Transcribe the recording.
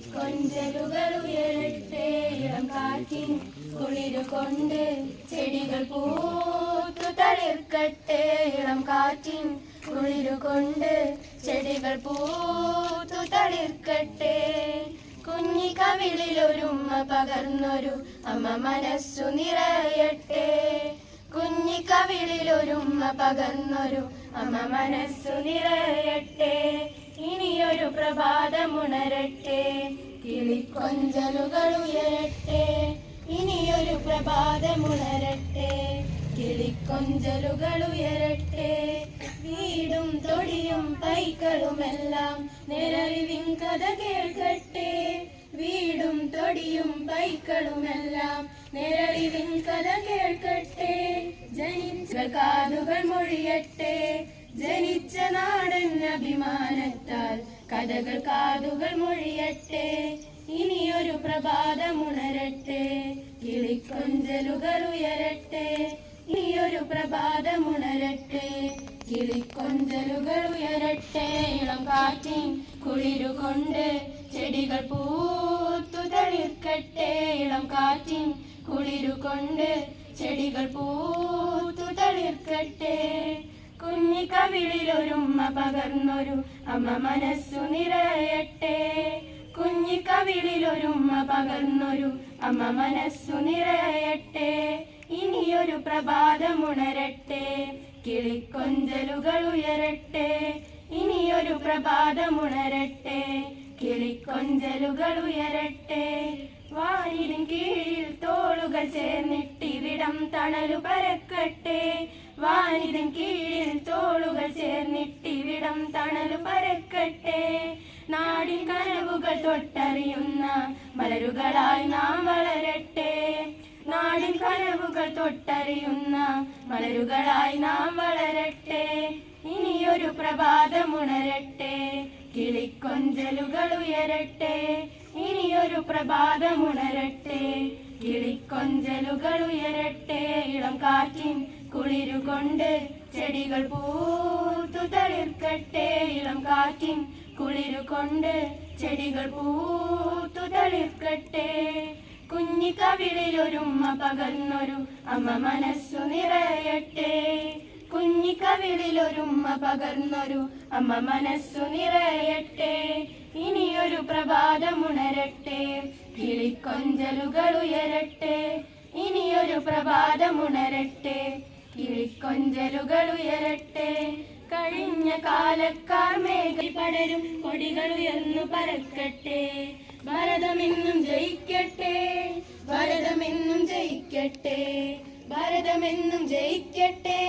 കിളിക്കൊഞ്ചലുകൾ ഉയരട്ടെ ഇളം കാറ്റിൻ കുളിരുകൊണ്ട് ചെടികൾ പൂത്തു തളിർക്കട്ടെ ഇളം കാറ്റിൻ കുളിരുകൊണ്ട് ചെടികൾ പൂത്തു തളിർക്കട്ടെ കുഞ്ഞിക്കവിളിലൊരുമ്മ പകർന്നൊരു അമ്മ മനസ്സു നിറയട്ടെ കുഞ്ഞിക്കവിളിലൊരുമ്മ പകർന്നൊരു അമ്മ മനസ്സു നിറയട്ടെ ഇനിയൊരു പ്രഭാതമുണരട്ടെ കിളിക്കൊഞ്ചലുകൾ ഉയരട്ടെ ഇനിയൊരു പ്രഭാതമുണരട്ടെ കിളിക്കൊഞ്ചലുകൾ ഉയരട്ടെ വീടും തൊടിയും പൈക്കളുമെല്ലാം നിററിവിൻ കഥ കേൾക്കട്ടെ വീടും തൊടിയും പൈക്കളുമെല്ലാം നിററിവിൻ കഥ കേൾക്കട്ടെ ജനിച്ച കാതുകൾ മൊഴിയട്ടെ ജനിച്ച നാടൻ അഭിമാനത്താൽ കഥകൾ കാതുകൾ മൊഴിയട്ടെ ഇനിയൊരു പ്രഭാതമുണരട്ടെ കിളിക്കൊഞ്ചലുകൾ ഉയരട്ടെ ഇനിയൊരു പ്രഭാതമുണരട്ടെ കിളിക്കൊഞ്ചലുകൾ ഉയരട്ടെ ഇളം കാറ്റിൻ കുളിരുകൊണ്ട് ചെടികൾ പൂത്തു തളിർക്കട്ടെ ഇളം കാറ്റിൻ കുളിരുകൊണ്ട് ചെടികൾ പൂത്തു തളിർക്കട്ടെ കുഞ്ഞിക്കവിളിലൊരുമ്മ പകർന്നൊരു അമ്മ മനസ്സു നിറയട്ടെ കുഞ്ഞിക്കവിളിലൊരുമ്മ പകർന്നൊരു അമ്മ മനസ്സു നിറയട്ടെ ഇനിയൊരു പ്രഭാതമുണരട്ടെ കിളിക്കൊഞ്ചലുകൾ ഉയരട്ടെ ഇനിയൊരു പ്രഭാതമുണരട്ടെ കിളിക്കൊഞ്ചലുകൾ ഉയരട്ടെ വാനിലിൻ കീഴിൽ തോളുകൾ ചേർന്നിട്ടിവിടം തണലു പരക്കട്ടെ വാനിലിൻ കീഴിൽ തോളുകൾ ചേർന്നിട്ടിവിടം തണലു പരക്കട്ടെ നാടിൻ കനവുകൾ തൊട്ടറിയുന്ന മലരുകളായി നാം വളരട്ടെ നാടിൻ കനവുകൾ തൊട്ടറിയുന്ന മലരുകളായി നാം വളരട്ടെ ഇനിയൊരു പ്രഭാതമുണരട്ടെ കിളിക്കൊഞ്ചലുകൾ ഉയരട്ടെ ഇനിയൊരു പ്രഭാതമുണരട്ടെ കിളിക്കൊഞ്ചലുകൾ ഉയരട്ടെ ഇളം കാറ്റിൻ കുളിരുകൊണ്ട് ചെടികൾ പൂത്തു തളിർക്കട്ടെ ഇളം കാറ്റിൻ കുളിരുകൊണ്ട് ചെടികൾ പൂത്തു തളിർക്കട്ടെ കുഞ്ഞിക്കവിളിലൊരുമ്മ പകർന്നൊരു അമ്മ മനസ്സു നിറയട്ടെ കുഞ്ഞിക്കവിളിലൊരുമ്മ പകർന്നൊരു അമ്മ മനസ്സു നിറയട്ടെ ഇനിയൊരു പ്രഭാതമുണരട്ടെ കിളിക്കൊഞ്ചലുകൾ ഉയരട്ടെ ഇനിയൊരു പ്രഭാതമുണരട്ടെ കിളിക്കൊഞ്ചലുകൾ ഉയരട്ടെ കഴിഞ്ഞ കാലക്കാർ മേഘി പടരും കൊടികൾ ഉയർന്നു പരക്കട്ടെ ഭാരതമെന്നും ജയിക്കട്ടെ ഭാരതമെന്നും ജയിക്കട്ടെ ഭാരതമെന്നും ജയിക്കട്ടെ